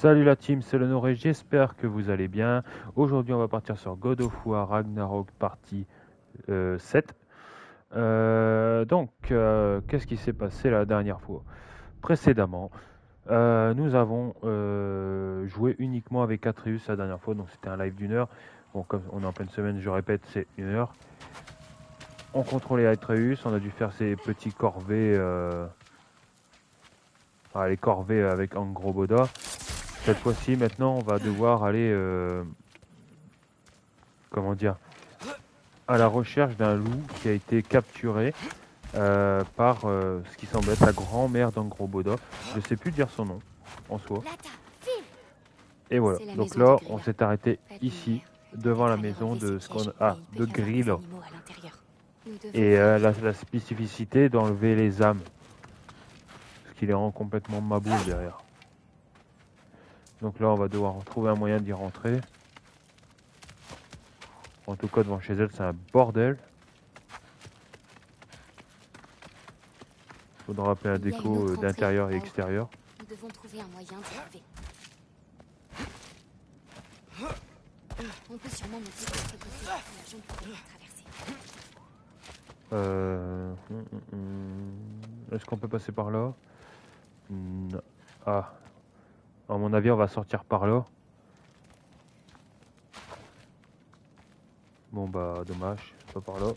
Salut la team, c'est le Noré, j'espère que vous allez bien. Aujourd'hui on va partir sur God of War Ragnarok partie 7. Qu'est-ce qui s'est passé la dernière fois? Précédemment, nous avons joué uniquement avec Atreus la dernière fois, donc c'était un live d'1 heure. Bon, comme on est en pleine semaine, je répète, c'est 1 heure. On contrôlait Atreus, on a dû faire ces petits corvées, les corvées avec Angroboda. Cette fois-ci, maintenant, on va devoir aller, comment dire, à la recherche d'un loup qui a été capturé par ce qui semble être la grand-mère d'Angroboda. Je ne sais plus dire son nom, en soi. Et voilà. Donc là, on s'est arrêté ici, devant la maison de ce qu'on a de Grill. Et la spécificité d'enlever les âmes. Ce qui les rend complètement maboules derrière. Donc là, on va devoir trouver un moyen d'y rentrer. En tout cas, devant chez elle, c'est un bordel. Faudra rappeler un déco d'intérieur et extérieur. Nous devons trouver un moyen d'y arriver. On peut sûrement monter de l'autre côté. La jungle pourrait la traverser. Est-ce qu'on peut passer par là? Non. Ah. À mon avis, on va sortir par là. Bon bah, dommage. Pas par là.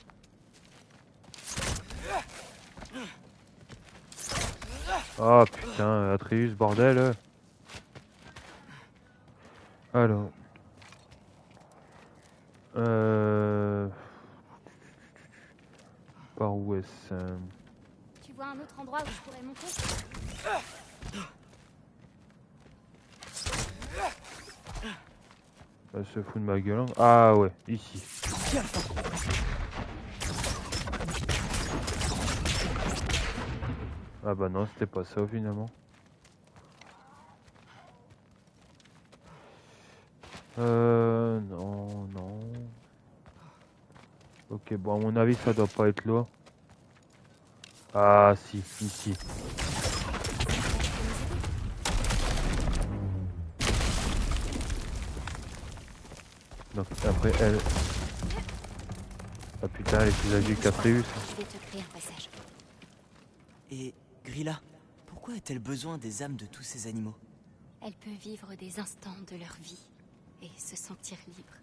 Ah putain, Atreus, bordel. Alors. Par où est-ce? Tu vois un autre endroit où je pourrais monter? Elle se fout de ma gueule. Ah ouais, ici. Ah bah non, c'était pas ça finalement. Non, non. Ok, bon, à mon avis, ça doit pas être là. Ah, si, ici. Donc, après, elle... Ah putain, elle est plus agile qu'Atreus. Je vais te créer un passage. Et Grilla, pourquoi a-t-elle besoin des âmes de tous ces animaux? Elle peut vivre des instants de leur vie et se sentir libre.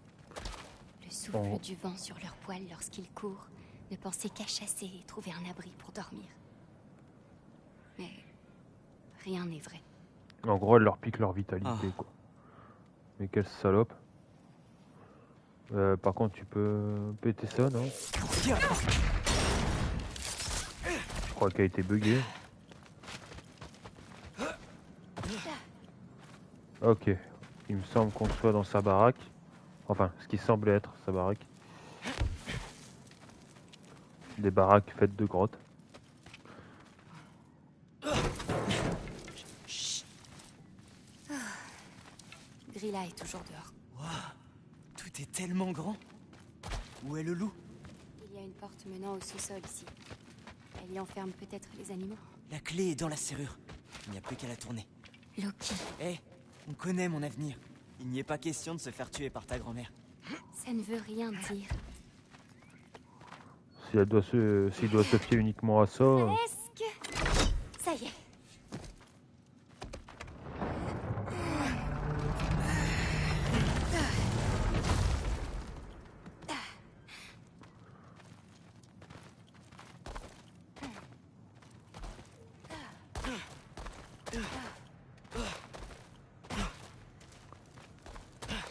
Le souffle Oh. du vent sur leurs poils lorsqu'ils courent, ne penser qu'à chasser et trouver un abri pour dormir. Mais rien n'est vrai. En gros, elle leur pique leur vitalité, quoi. Mais quelle salope. Par contre, tu peux péter ça, non? Je crois qu'elle a été buggée. Ok. Il me semble qu'on soit dans sa baraque. Enfin, ce qui semble être sa baraque. Des baraques faites de grottes. Grilla est toujours dehors. Waouh, tout est tellement grand. Où est le loup? Il y a une porte menant au sous-sol ici. Elle y enferme peut-être les animaux. La clé est dans la serrure. Il n'y a plus qu'à la tourner. Loki, Hé, on connaît mon avenir. Il n'y est pas question de se faire tuer par ta grand-mère. ça ne veut rien dire. Si elle doit s'il doit se fier uniquement à ça. Presque. Ça y est.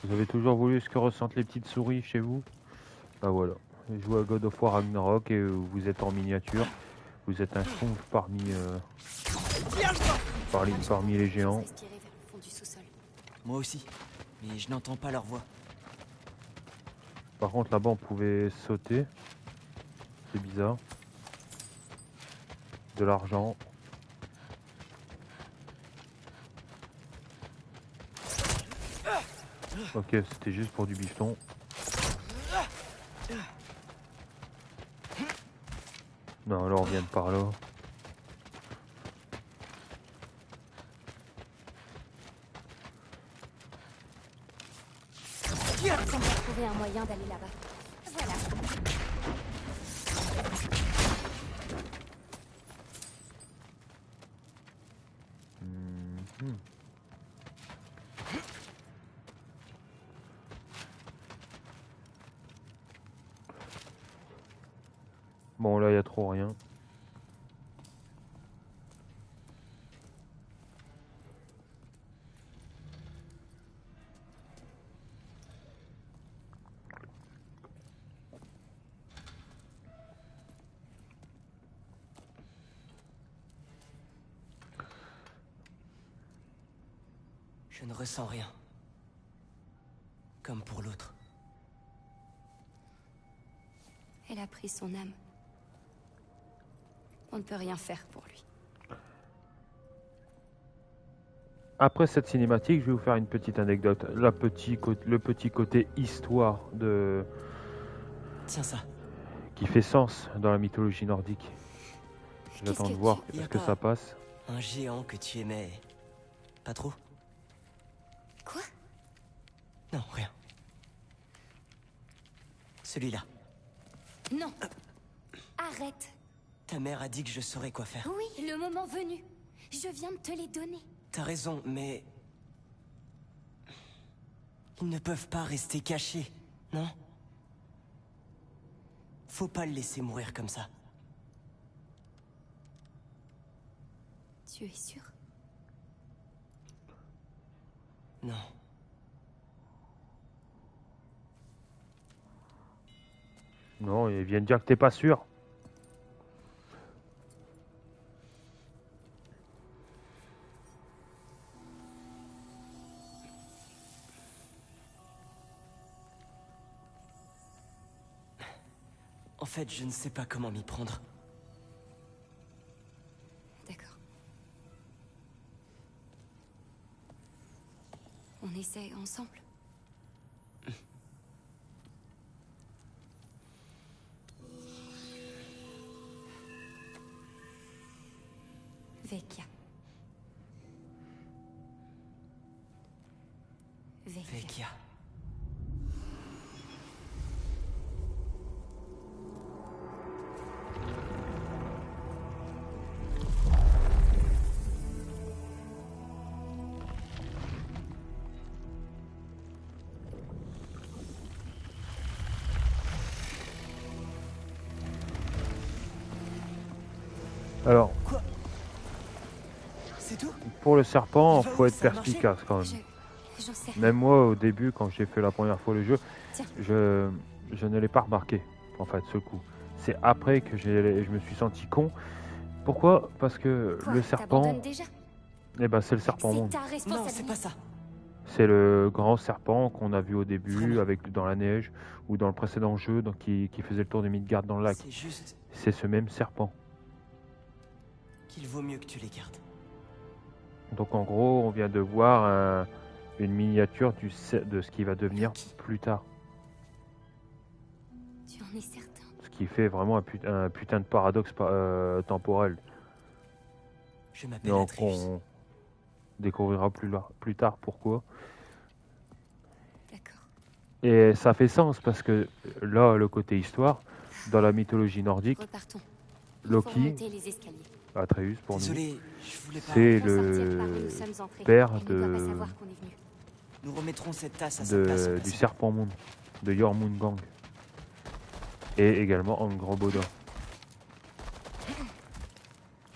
Vous avez toujours voulu ce que ressentent les petites souris chez vous? Bah voilà. Jouez à God of War Ragnarok et vous êtes en miniature. Vous êtes un schtroumpf parmi les géants. Respirer vers le fond du sous-sol. Moi aussi, mais je n'entends pas leur voix. Par contre là-bas on pouvait sauter. C'est bizarre. De l'argent. Ok, c'était juste pour du bifton. Non, là on vient de par là. J'aimerais trouver un moyen d'aller là-bas. Voilà. Mhm. Bon, là, il y a trop rien. Je ne ressens rien. Comme pour l'autre. Elle a pris son âme. On ne peut rien faire pour lui. Après cette cinématique, je vais vous faire une petite anecdote. Le petit côté histoire de Tiens ça. qui fait sens dans la mythologie nordique. J'attends de voir Y a est-ce que pas- ça passe. Un géant que tu aimais... Pas trop? Quoi? Non, rien. Celui-là. Non. Arrête. Ta mère a dit que je saurais quoi faire. Oui, le moment venu. Je viens de te les donner. T'as raison, mais... Ils ne peuvent pas rester cachés, non? Faut pas le laisser mourir comme ça. Tu es sûr? Non. Non, il vient de dire que t'es pas sûr. En fait, je ne sais pas comment m'y prendre. D'accord. On essaie ensemble. Vecchia. Vecchia. Alors, Quoi? C'est tout? pour le serpent, Il va faut où, être ça a marché? perspicace quand même. J'en sais rien. Même moi, au début, quand j'ai fait la première fois le jeu, Tiens. je ne l'ai pas remarqué, en fait, ce coup. C'est après que je me suis senti con. Pourquoi? Parce que Quoi, le serpent, t'abandonnes déjà? eh ben, c'est le serpent C'est monde. ta Non, responsabilité. c'est pas ça. C'est le grand serpent qu'on a vu au début, Vraiment. avec dans la neige, ou dans le précédent jeu, donc, qui faisait le tour de Midgard dans le lac. C'est juste C'est ce même serpent. qu'il vaut mieux que tu les gardes. Donc en gros, on vient de voir une miniature de ce qui va devenir Loki. plus tard. Tu en es certain? Ce qui fait vraiment un putain de paradoxe temporel. Je m'appelle Donc Atreus. on découvrira plus tard pourquoi. D'accord. Et ça fait sens parce que là, le côté histoire, dans la mythologie nordique, Repartons. Il Loki, faut remonter les escaliers. Atreus pour nous, Désolé, je voulais pas... c'est Il faut sortir par où le nous sommes entrés. père Elle ne doit pas savoir qu'on est venu. Nous remettrons cette tasse à sa place en du passant. serpent monde, de Jormungand. Et également Angroboda.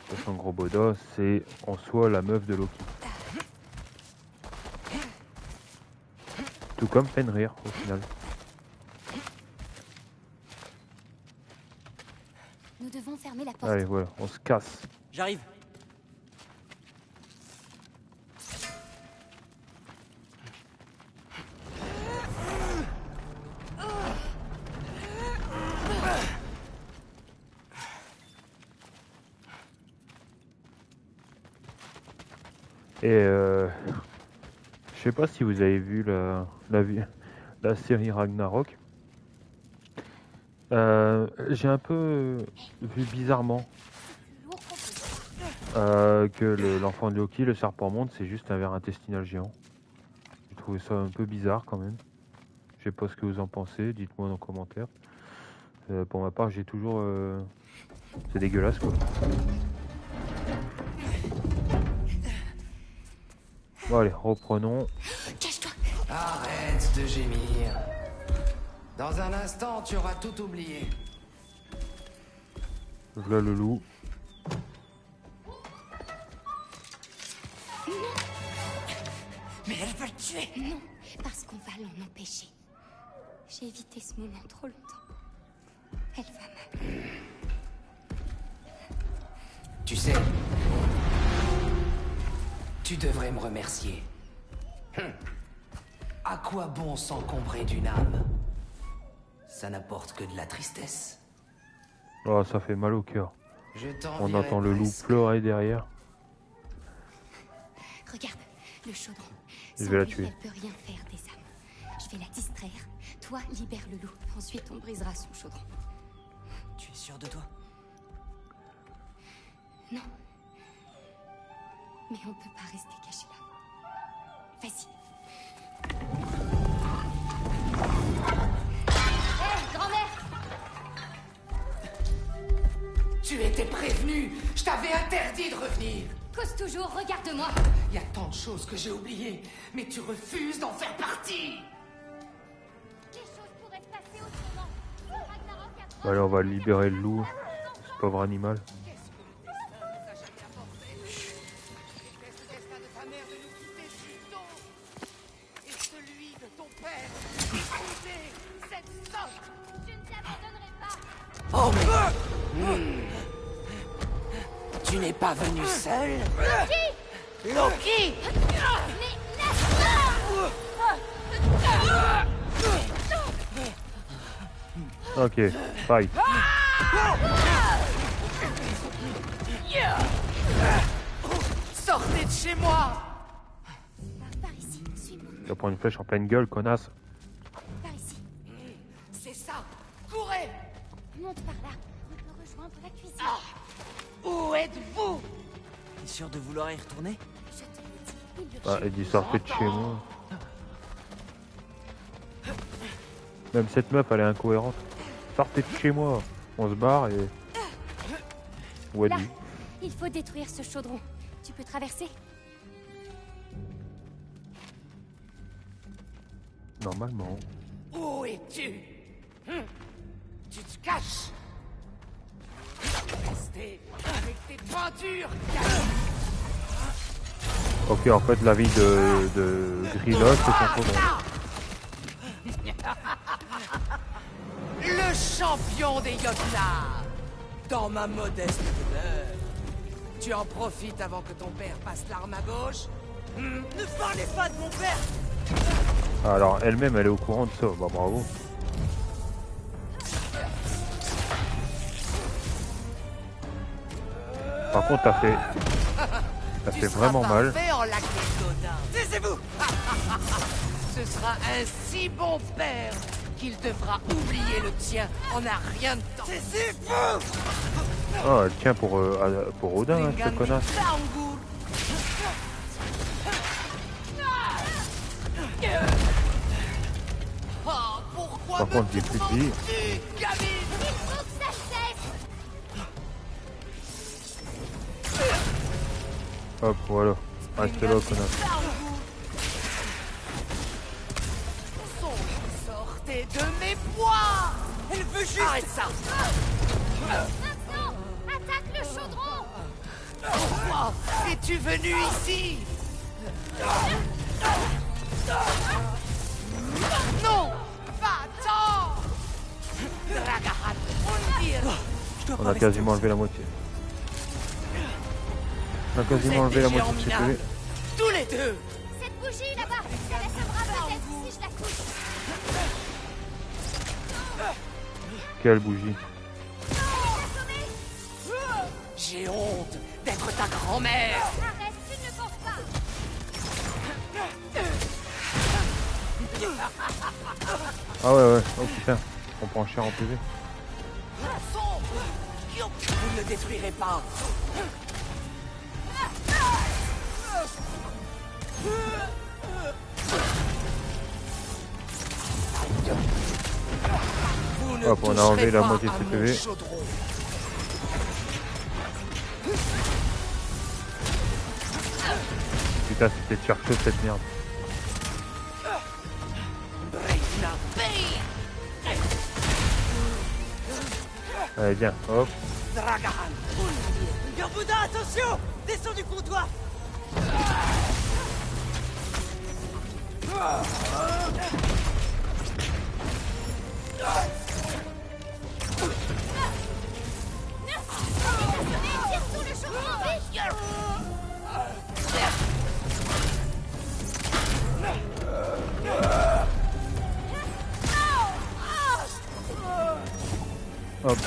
Parce qu'Angroboda, c'est en soi la meuf de Loki. Tout comme Fenrir au final. Nous devons fermer la porte. Allez voilà, on se casse. J'arrive. Et je sais pas si vous avez vu la série Ragnarok. J'ai un peu vu bizarrement que l'enfant de Loki, le serpent monde, c'est juste un ver intestinal géant. J'ai trouvé ça un peu bizarre quand même. Je sais pas ce que vous en pensez, dites-moi dans les commentaires. Pour ma part, j'ai toujours... C'est dégueulasse, quoi. Bon, allez, reprenons. Cache-toi. Arrête de gémir. Dans un instant, tu auras tout oublié. Voilà le loup. Mais elle va le tuer. Non, parce qu'on va l'en empêcher. J'ai évité ce moment trop longtemps. Elle va mal. Tu sais, tu devrais me remercier. À quoi bon s'encombrer d'une âme? Ça n'apporte que de la tristesse. Oh, ça fait mal au cœur. Je On t'envierais entend le loup presque. pleurer derrière. Regarde, le chaudron. Je Sans vais la lui, tuer. elle peut rien faire des âmes. Je vais la distraire. Toi, libère le loup. Ensuite, on brisera son chaudron. Tu es sûr de toi? Non. Mais on peut pas rester caché là. Vas-y. Hé, grand-mère! Tu étais prévenu. Je t'avais interdit de revenir. Cause toujours, regarde-moi! Il y a tant de choses que j'ai oubliées, mais tu refuses d'en faire partie. Les choses pourraient se passer autrement. Ragnarok a Allez, on va libérer le loup. Ce pauvre animal. Je ne t'abandonnerai pas! Oh mais... Tu n'es pas venu seul? Loki! Mais laisse-moi! Ok, fight. Sortez de chez moi! Par ici, suis-moi. Tu vas prendre une flèche en pleine gueule, connasse. Par ici. C'est ça! Courez! Monte par là. On peut rejoindre la cuisine. Où êtes-vous? T'es sûr de vouloir y retourner? Je te le dis. Il Ah, elle dit sortez de chez moi. Même cette meuf, elle est incohérente. Sortez de chez moi. On se barre et... Ouais, Là, dit. il faut détruire ce chaudron. Tu peux traverser? Normalement. Où es-tu? Tu te caches? Restez avec tes peintures! Ok, en fait, la vie de Grilla, c'est son chaudron. Le champion des Jotnar! Dans ma modeste demeure. Tu en profites avant que ton père passe l'arme à gauche? Ne parlez pas de mon père! Alors, elle-même, elle est au courant de ça. Bah, bravo. Par contre, t'as fait vraiment mal. Taisez-vous! Ce sera un si bon père qu'il devra oublier le tien en un rien de temps. Taisez-vous! Oh, elle tient pour Odin, hein, cette connasse. Par contre, j'ai plus de vie. Il faut que ça cesse! Hop, voilà. Restez là, connasse. Sortez de mes poids! Elle veut juste... Arrête ça! Maintenant! Attaque le chaudron! Pourquoi es-tu venu ici? Non! Va-t'en! Dragahan, On a quasiment enlevé la moitié. On a quasiment enlevé la moitié de ses PV. tous les deux! Cette bougie là-bas! Elle assommera peut-être si je la touche! Quelle bougie. J'ai honte d'être ta grand-mère! Arrête, tu ne le penses pas! Ah ouais, oh putain. On prend cher en PV. Sombre! Vous ne le détruirez pas! Hop, on a enlevé la moitié de ses ses PV. Putain, c'était chercheux cette merde. Allez, viens, hop. Dragahan. Garbuda, attention! Descends du comptoir! Hop.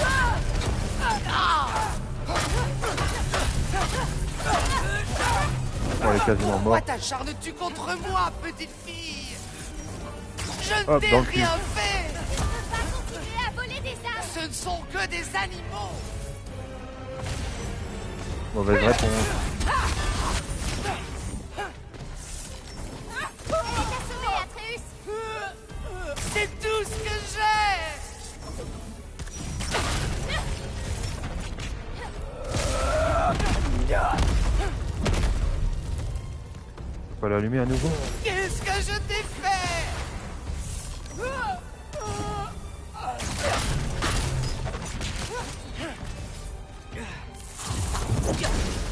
On est quasiment mort. Pourquoi t'acharnes-tu contre moi, petite fille? Je ne Hop, t'ai dans le cul. rien fait! On peut pas continuer à voler des âmes. Ce ne sont que des animaux! Mauvaise réponse. On est assommé, Atreus. C'est tout ce que j'ai! Faut l'allumer à nouveau. Qu'est-ce que je t'ai fait?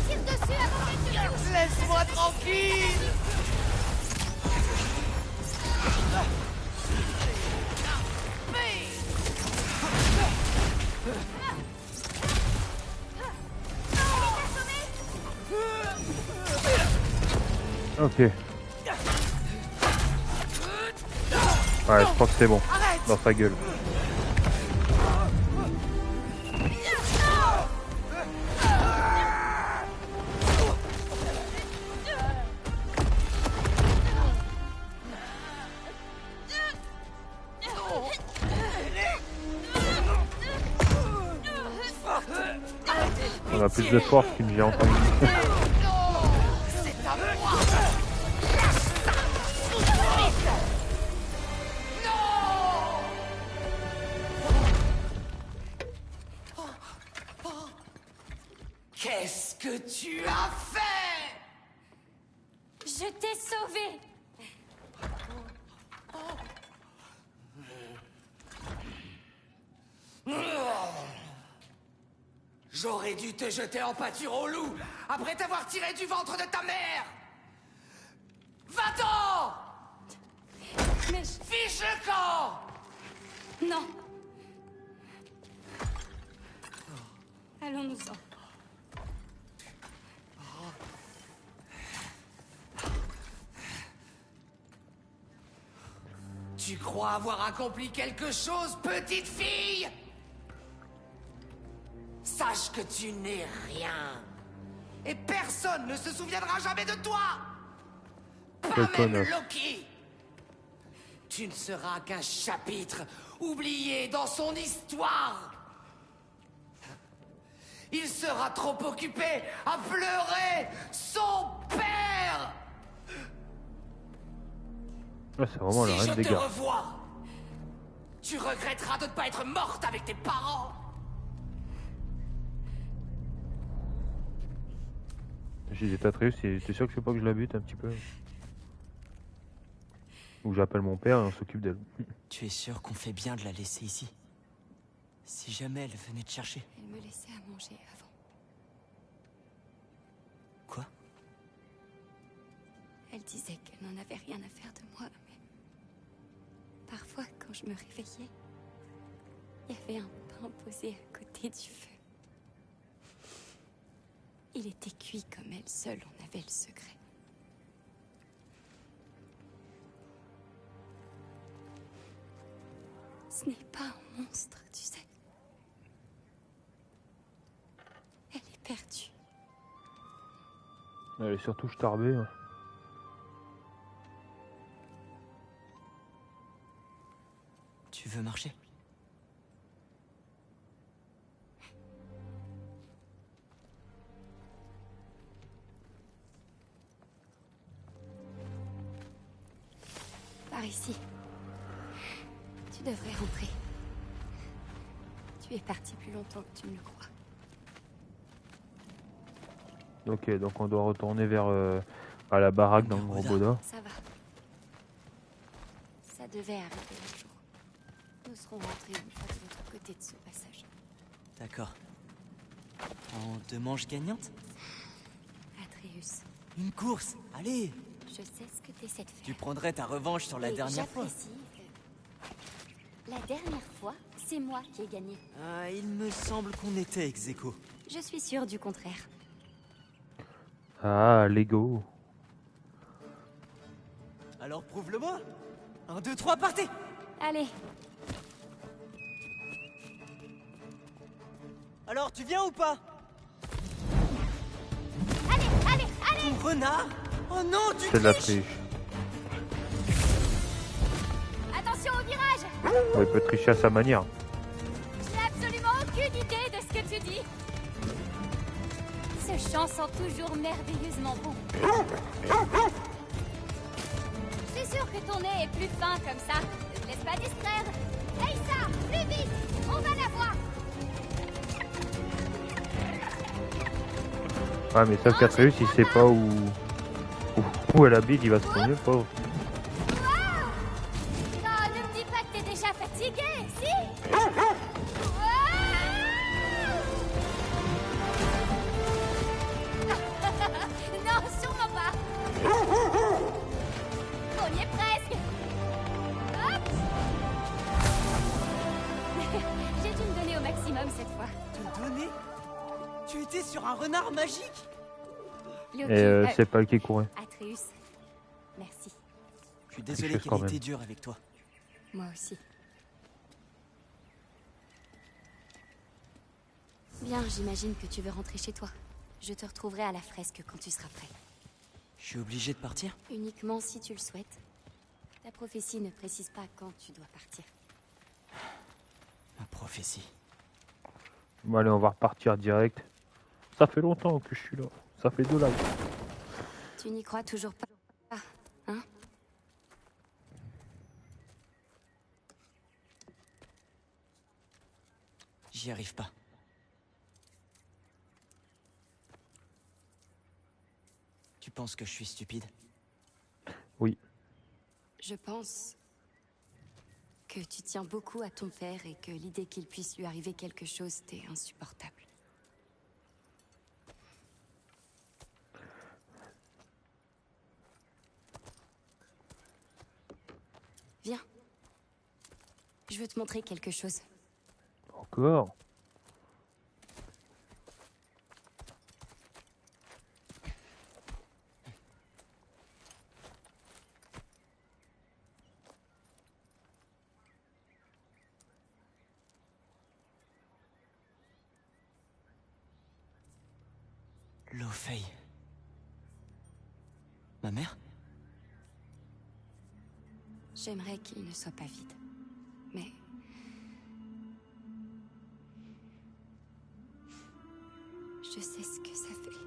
Tire dessus avant qu'elle te touche. Laisse-moi tranquille! Ok. Ouais, je crois que c'est bon. Dans sa gueule. On a plus de force qu'une géante. C'est à moi! Qu'est-ce que tu as fait? Je t'ai sauvé. J'aurais dû te jeter en pâture au loup après t'avoir tiré du ventre de ta mère. Va-t'en! Mais Fiche le camp! non. Allons-nous-en. Tu crois avoir accompli quelque chose, petite fille? Sache que tu n'es rien. Et personne ne se souviendra jamais de toi. Pas Quel même connasse. Loki. Tu ne seras qu'un chapitre oublié dans son histoire. Il sera trop occupé à pleurer son père. Ouais, c'est vraiment la Si reine je des te gars. revois, tu regretteras de ne pas être morte avec tes parents. J'ai des Atreus, t'es sûr que je veux pas que je la bute un petit peu? Ou j'appelle mon père et on s'occupe d'elle. Tu es sûr qu'on fait bien de la laisser ici? Si jamais elle venait te chercher. Elle me laissait à manger avant. Quoi? Elle disait qu'elle n'en avait rien à faire de moi, mais parfois, quand je me réveillais, il y avait un pain posé à côté du feu. Il était cuit comme elle seule en avait le secret. Ce n'est pas un monstre, tu sais. Elle est perdue. Elle est surtout starbée. Ouais. Tu veux marcher? Par ici. Tu devrais rentrer. Tu es parti plus longtemps que tu ne le crois. Ok, donc on doit retourner vers à la baraque dans le gros Boda. Ça va. Ça devait arriver un jour. Nous serons rentrés une fois de l'autre côté de ce passage. D'accord. En 2 manches gagnantes? Atreus, Une course, allez! je sais ce que tu essaies de faire. Tu prendrais ta revanche sur la Et dernière fois. j'apprécie que la dernière fois, c'est moi qui ai gagné. Il me semble qu'on était ex aequo. Je suis sûre du contraire. Ah, Lego. Alors prouve-le-moi! 1, 2, 3, partez! Allez, Alors tu viens ou pas? allez, Ton renard? Oh non, tu C'est de la triches! triche. attention au virage. Ouais, il peut tricher à sa manière. J'ai absolument aucune idée de ce que tu dis. Ce chant sent toujours merveilleusement bon. Je suis sûre que ton nez est plus fin comme ça. Ne te laisse pas distraire. Hey ça, plus vite, on va la voir. Ah, mais sauf qu'Atreus, il sait pas où elle habite, il va se tromper, le pauvre. Wow. Non, ne me dis pas que t'es déjà fatigué, si. Wow. Non, sûrement pas. On y est presque. Hop. J'ai dû me donner au maximum cette fois. Te donner? Tu étais sur un renard magique? Loki, Et c'est pas elle qui courait. Atreus, merci. Je suis désolé chose quand qu'elle ait été même. dure avec toi. Moi aussi. Bien, j'imagine que tu veux rentrer chez toi. Je te retrouverai à la fresque quand tu seras prêt. Je suis obligé de partir? Uniquement si tu le souhaites. Ta prophétie ne précise pas quand tu dois partir. Ma prophétie. Bon, allez, on va repartir direct. Ça fait longtemps que je suis là. Ça fait 2 lives. Tu n'y crois toujours pas, hein? J'y arrive pas. Tu penses que je suis stupide? Oui. Je pense que tu tiens beaucoup à ton père et que l'idée qu'il puisse lui arriver quelque chose t'est insupportable. Viens. Je veux te montrer quelque chose. Encore. Laufey. Ma mère? J'aimerais qu'il ne soit pas vide. Mais... je sais ce que ça fait.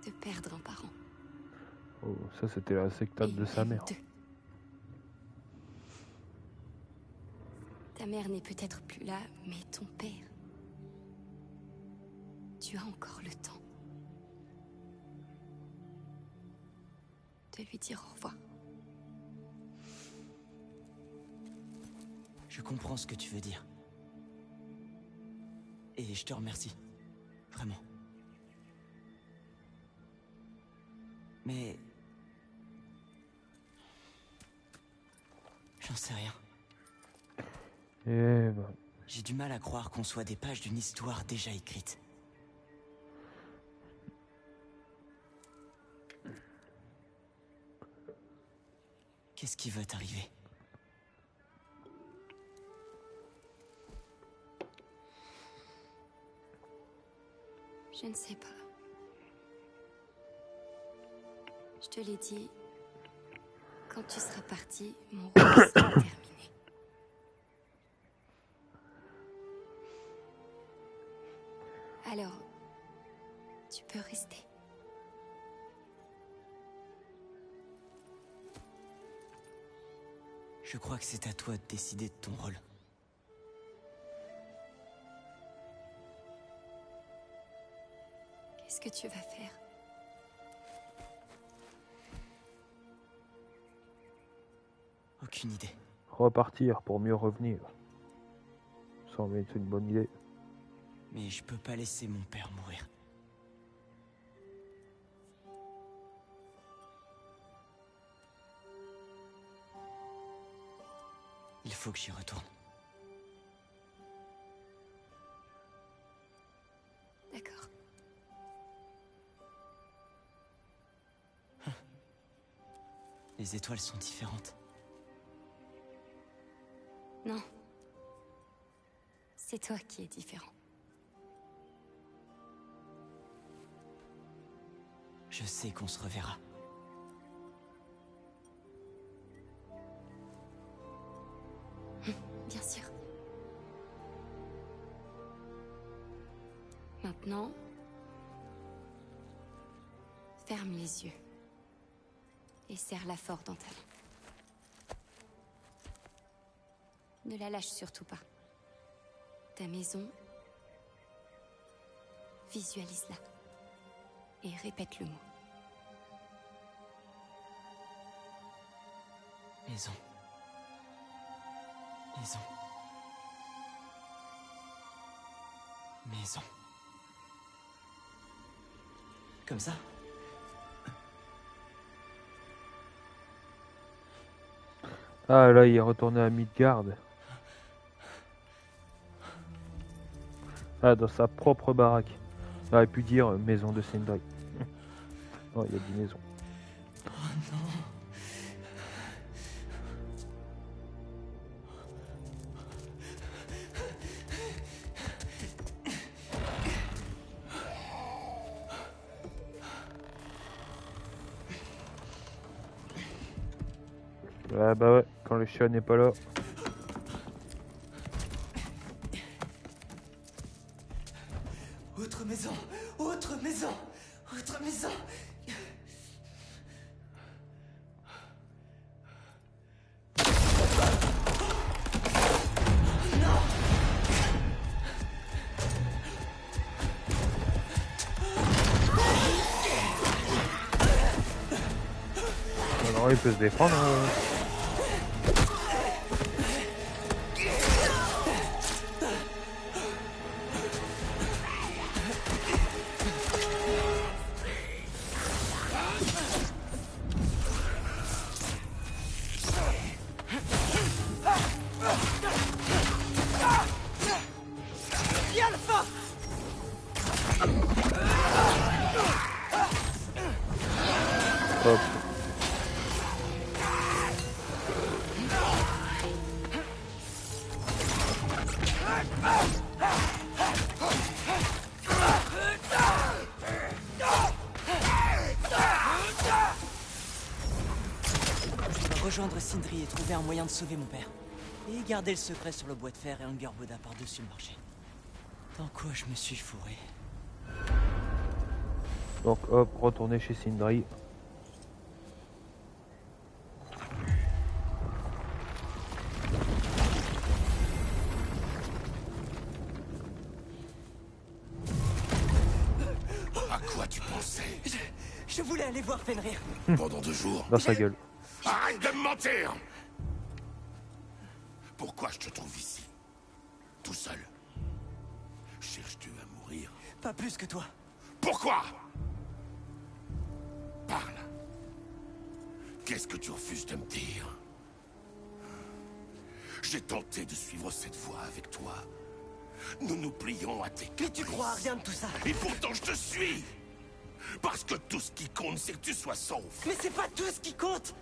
De perdre un parent. Oh, ça, c'était la sectade de sa même mère. deux. Ta mère n'est peut-être plus là, mais ton père... tu as encore le temps. De lui dire au revoir. Je comprends ce que tu veux dire. Et je te remercie. Vraiment. Mais... j'en sais rien. Eh ben, J'ai du mal à croire qu'on soit des pages d'une histoire déjà écrite. Qu'est-ce qui va t'arriver? Je ne sais pas. Je te l'ai dit, quand tu seras parti, mon rôle sera terminé. Alors, tu peux rester. Je crois que c'est à toi de décider de ton rôle. que tu vas faire? Aucune idée. Repartir pour mieux revenir. Ça semble être une bonne idée. Mais je peux pas laisser mon père mourir. Il faut que j'y retourne. D'accord. Les étoiles sont différentes. Non. C'est toi qui es différent. Je sais qu'on se reverra. Bien sûr. Maintenant, ferme les yeux et serre-la fort dans ta main. Ne la lâche surtout pas. Ta maison, visualise-la et répète le mot. Maison. Maison. Maison. Comme ça? Ah là, il est retourné à Midgard. Ah, dans sa propre baraque. Il aurait pu dire maison de Sindri. Non, il a dit maison. Oh non. Ah bah ouais, quand le chat n'est pas là. Autre maison. Autre maison. Autre maison. Alors il peut se défendre. Hop. Je dois rejoindre Sindri et trouver un moyen de sauver mon père. Et garder le secret sur le bois de fer et Angerboda par-dessus le marché. Dans quoi je me suis fourré? Donc hop, retourner chez Sindri. À quoi tu pensais? Je voulais aller voir Fenrir. Pendant 2 jours? Dans sa gueule. Arrête de me mentir! Pourquoi je te trouve ici? Tout seul? Cherches-tu à mourir? Pas plus que toi. Pourquoi? Parle. Qu'est-ce que tu refuses de me dire? J'ai tenté de suivre cette voie avec toi. Nous nous plions à tes caprices. Mais tu crois à rien de tout ça. Et pourtant je te suis! Parce que tout ce qui compte, c'est que tu sois sauf. Mais c'est pas tout ce qui compte.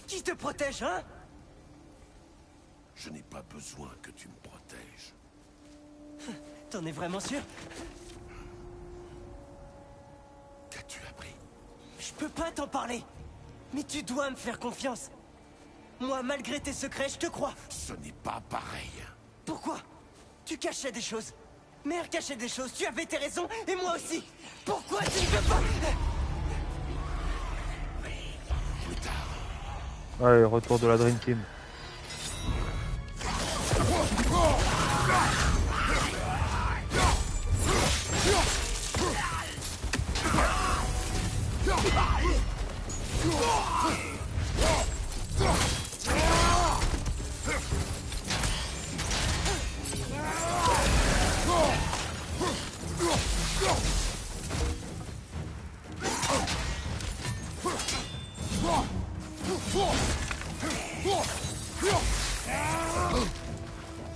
Qui te protège, hein? Je n'ai pas besoin que tu me protèges. T'en es vraiment sûr? Qu'as-tu appris? Je peux pas t'en parler. Mais tu dois me faire confiance. Moi, malgré tes secrets, je te crois. Ce n'est pas pareil. Pourquoi? Tu cachais des choses. Mère cachait des choses. Tu avais tes raisons, et moi aussi. Pourquoi tu ne peux pas? Plus tard. Allez, retour de la Dream Team.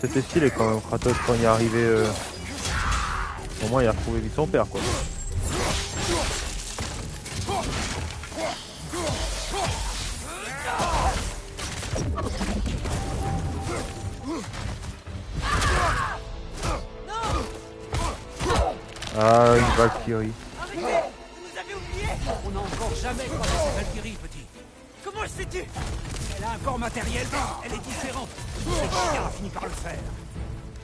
C'était stylé quand même, Kratos quand il est arrivé. Au moins il a retrouvé vite son père quoi. Ah, une Valkyrie. Arrêtez! Vous nous avez oubliés! On n'a encore jamais croisé cette Valkyrie, petit. Comment le sais-tu? Elle a un corps matériel, elle est différente. Quelqu'un a fini par le faire.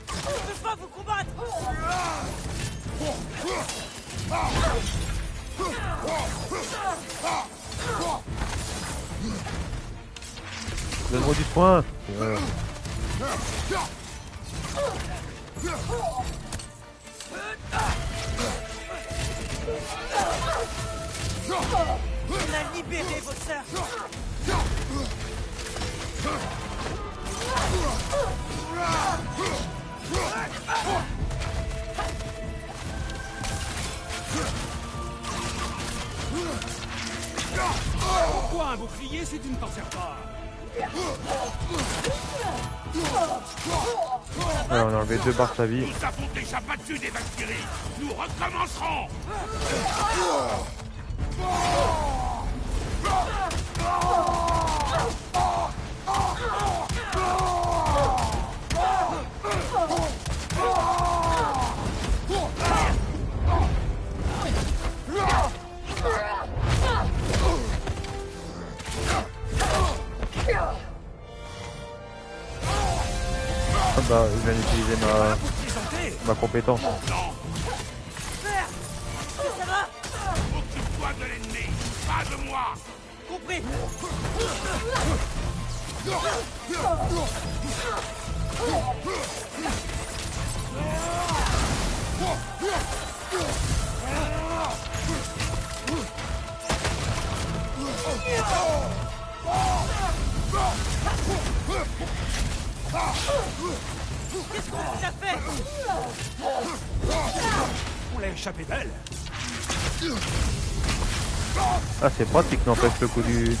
Je ne peux pas vous combattre! Donne-moi du soin. On a libéré votre sœur! Pourquoi un bouclier si tu ne t'en sers pas? Ouais, on a enlevé 2 barres de sa vie. Nous avons déjà battu des Valkyries. Nous recommencerons. Ah bah, je viens d'utiliser ma compétence. Père! Ça va? Occupe-toi de l'ennemi, pas de moi. Compris! Qu'est-ce qu'on vous a fait? On l'a échappé belle. Ah, c'est pratique, n'empêche le coup de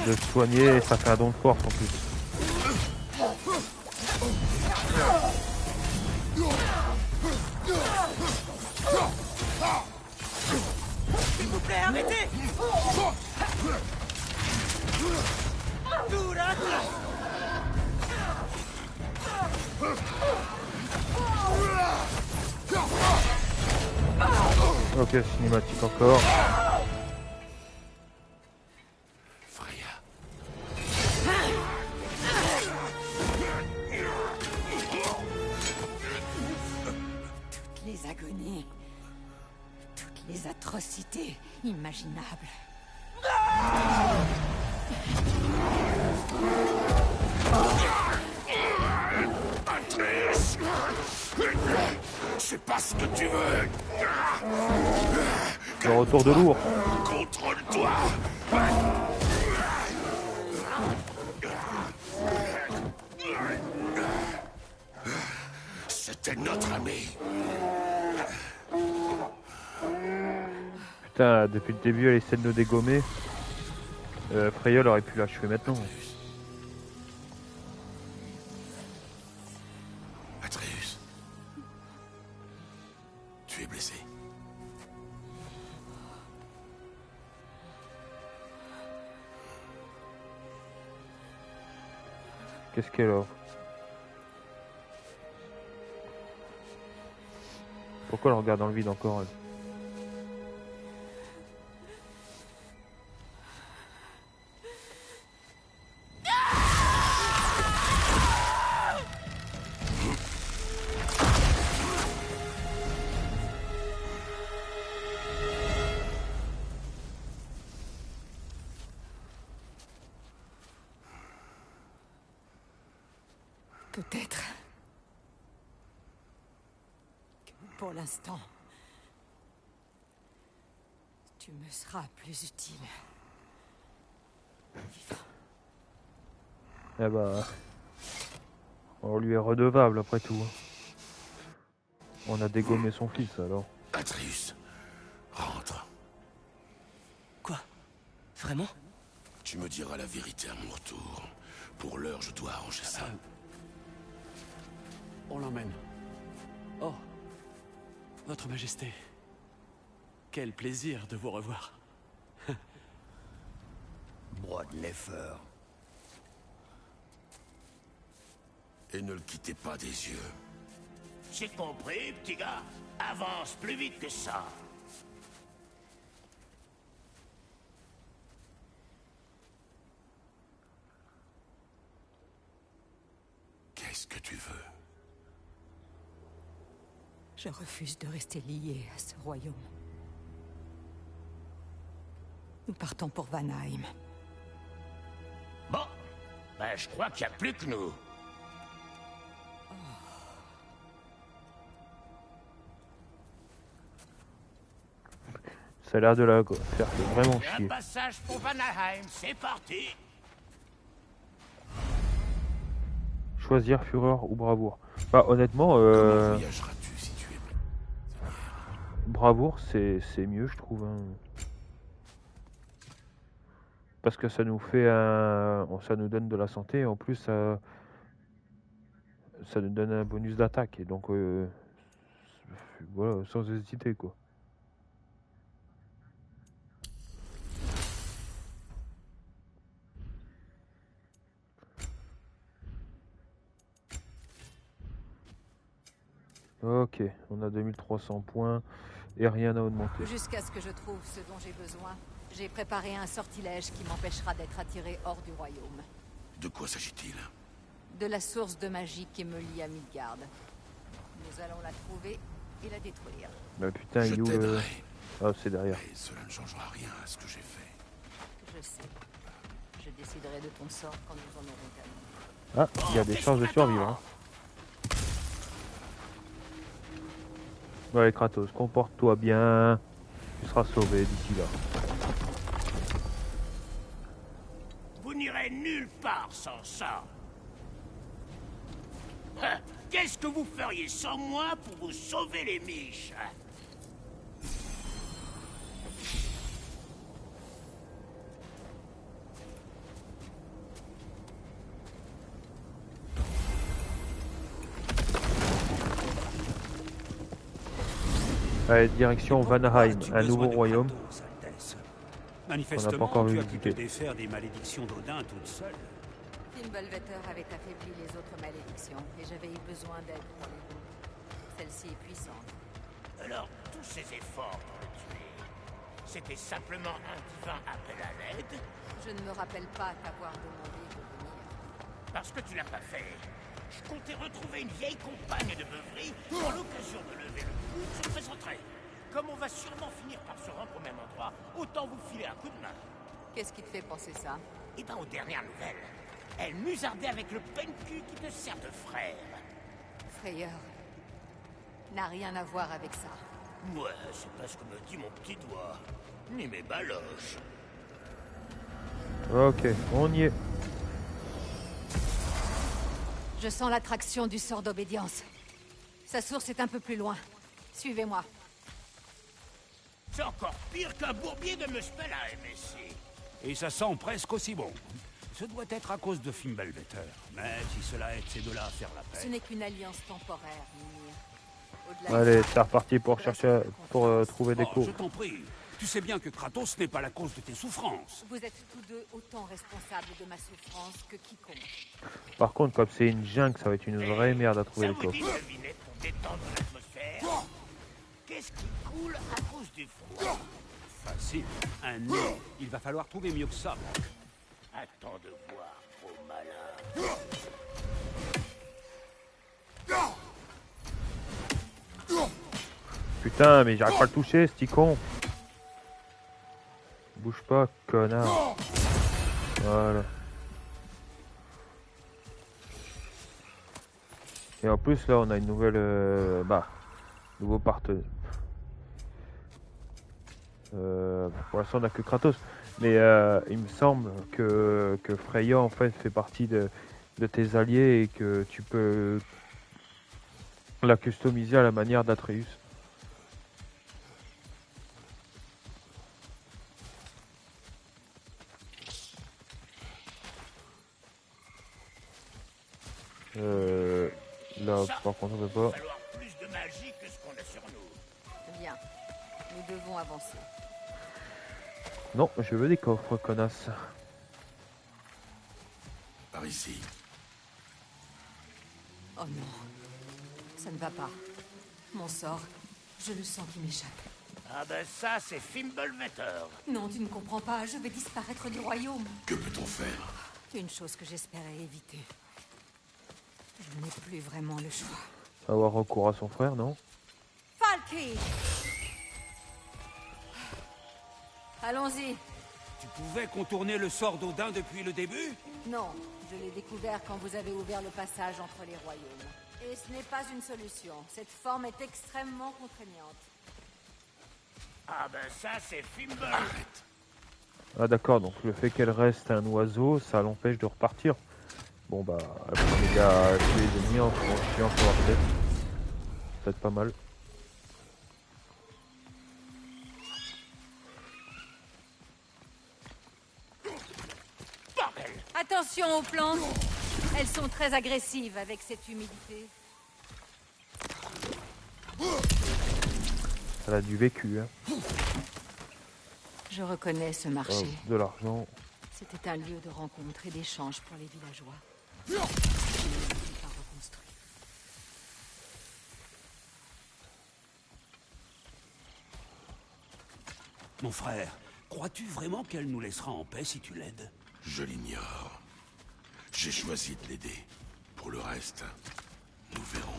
se soigner, ça fait un don de force en plus. S'il vous plaît, arrêtez! Tout là! Ok, cinématique encore. Freya. Toutes les agonies, toutes les atrocités imaginables. Atreus. C'est pas ce que tu veux. Le retour de lourd. Contrôle-toi. C'était notre ami. Putain, depuis le début, elle essaie de nous dégommer. Freya aurait pu l'achever maintenant. Atreus. Tu es blessé. Qu'est-ce qu'elle a? Pourquoi elle regarde dans le vide encore elle? Peut-être que pour l'instant, tu me seras plus utile. Vivant. Eh bah, on lui est redevable après tout. On a dégommé son fils alors. Atreus, rentre. Quoi? Vraiment? Tu me diras la vérité à mon retour. Pour l'heure, je dois arranger ça. On l'emmène. Oh, Votre Majesté. Quel plaisir de vous revoir. Broadlefer. Et ne le quittez pas des yeux. J'ai compris, petit gars. Avance plus vite que ça. Qu'est-ce que tu veux? Je refuse de rester lié à ce royaume. Nous partons pour Vanheim. Bon, ben je crois qu'il n'y a plus que nous. Ça a l'air de la faire vraiment Un chier. passage pour Vanaheim, c'est parti. Choisir fureur ou bravoure. Bah honnêtement, Comment voyageras-tu si tu es bravoure c'est mieux je trouve. Hein. Parce que ça nous fait ça nous donne de la santé et en plus ça nous donne un bonus d'attaque et donc voilà sans hésiter quoi. Ok, on a 2300 points et rien à augmenter. Jusqu'à ce que je trouve ce dont j'ai besoin, j'ai préparé un sortilège qui m'empêchera d'être attiré hors du royaume. De quoi s'agit-il? De la source de magie qui me lie à Midgard. Nous allons la trouver et la détruire. Bah putain, Je il est où le... t'aiderai. Ah, c'est derrière. Mais cela ne changera rien à ce que j'ai fait. Je sais. Je déciderai de ton sort quand nous en aurons terminé. Ah, il y a des chances de survivre. Hein. Ouais, Kratos, comporte-toi bien. Tu seras sauvé d'ici là. Vous n'irez nulle part sans ça. Hein, qu'est-ce que vous feriez sans moi pour vous sauver les miches? Allez, direction Vanaheim, Pourquoi un as-tu nouveau besoin de royaume. Kratos, Altesse? On n'a pas Manifestement, encore tu as pu te visité. défaire des malédictions d'Odin toute seule. Fimbulvetter avait affaibli les autres malédictions et j'avais eu besoin d'aide pour les deux. Celle-ci est puissante. Alors, tous ces efforts pour le tuer, c'était simplement un divin appel à l'aide? Je ne me rappelle pas t'avoir demandé de venir. Parce que tu l'as pas fait. Je comptais retrouver une vieille compagne de beuverie pour l'occasion de lever le coude, je me présenterai. Comme on va sûrement finir par se rendre au même endroit, autant vous filer un coup de main. Qu'est-ce qui te fait penser ça? Et ben aux dernières nouvelles, elle musardait avec le pencu qui te sert de frère. Frayeur n'a rien à voir avec ça. Ouais, c'est pas ce que me dit mon petit doigt, ni mes baloches. Ok, on y est. Je sens l'attraction du sort d'obédience. Sa source est un peu plus loin. Suivez-moi. C'est encore pire qu'un bourbier de Muspelheim, ici. Et ça sent presque aussi bon. Ce doit être à cause de Fimbulvetter. Mais si cela aide ces deux-là à faire la Ce paix... n'est qu'une alliance temporaire, Mimir. Au-delà Allez, de c'est ça, reparti pour chercher, pour trouver des Oh, cours. je t'en prie. Tu sais bien que Kratos n'est pas la cause de tes souffrances. vous êtes tous deux autant responsables de ma souffrance que quiconque. Par contre, comme c'est une jungle, ça va être une vraie merde à trouver Ça les vous dit coffres. de deviner pour détendre l'atmosphère? Qu'est-ce qui coule à cause du froid? Facile. Un nez. Il va falloir trouver mieux que ça. Attends de voir, trop malin. Putain, mais j'arrive pas à le toucher, ce petit con. Bouge pas, connard. Voilà. Et en plus, là, on a une nouvelle... nouveau partenaire. Pour l'instant, on n'a que Kratos. Mais il me semble que Freya, en fait, fait partie de tes alliés et que tu peux la customiser à la manière d'Atreus. Là, par contre, on peut Il va pas. falloir plus de magie que ce qu'on a sur nous. Bien. Nous devons avancer. Non, je veux des coffres, connasse. Par ici. Oh non. Ça ne va pas. Mon sort, je le sens qui m'échappe. Ah ben ça, c'est Fimbulvetter. Non, tu ne comprends pas. Je vais disparaître du royaume. Que peut-on faire? Une chose que j'espérais éviter. Je n'ai plus vraiment le choix. Avoir recours à son frère, non? Falky! Allons-y. Tu pouvais contourner le sort d'Odin depuis le début? Non, je l'ai découvert quand vous avez ouvert le passage entre les royaumes. Et ce n'est pas une solution. Cette forme est extrêmement contraignante. Ah ben ça, c'est Fimble. Arrête. Ah d'accord, donc le fait qu'elle reste un oiseau, ça l'empêche de repartir. Bon bah, elle prend les gars à tuer les ennemis en chiant sur leur tête. Peut-être pas mal. Bordel! Attention aux plantes. Elles sont très agressives avec cette humidité. Elle a du vécu, hein. Je reconnais ce marché. De l'argent. C'était un lieu de rencontre et d'échange pour les villageois. Je ne l'ai pas reconstruit. Mon frère, crois-tu vraiment qu'elle nous laissera en paix si tu l'aides? Je l'ignore. J'ai choisi de l'aider. Pour le reste, nous verrons.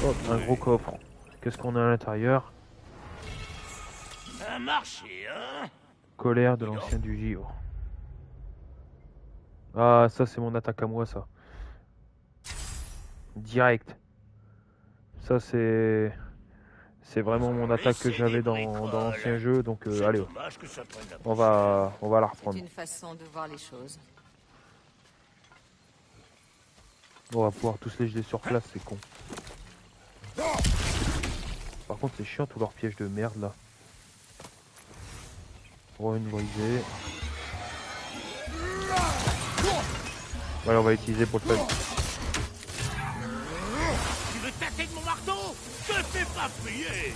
Oh, un gros coffre. Qu'est-ce qu'on a à l'intérieur? Un marché, hein? Colère de l'ancien du Givre. Ah, ça c'est mon attaque à moi, ça. Direct. Ça c'est... C'est vraiment mon attaque que j'avais dans l'ancien jeu, donc allez, Dommage que ça prenne la on va la C'est reprendre. une façon de voir les choses. On va pouvoir tous les geler sur place, c'est con. Par contre c'est chiant tous leurs pièges de merde là. Runebriser. Voilà, on va utiliser pour le fun. Tu veux tâter de mon marteau? Te fais pas plier!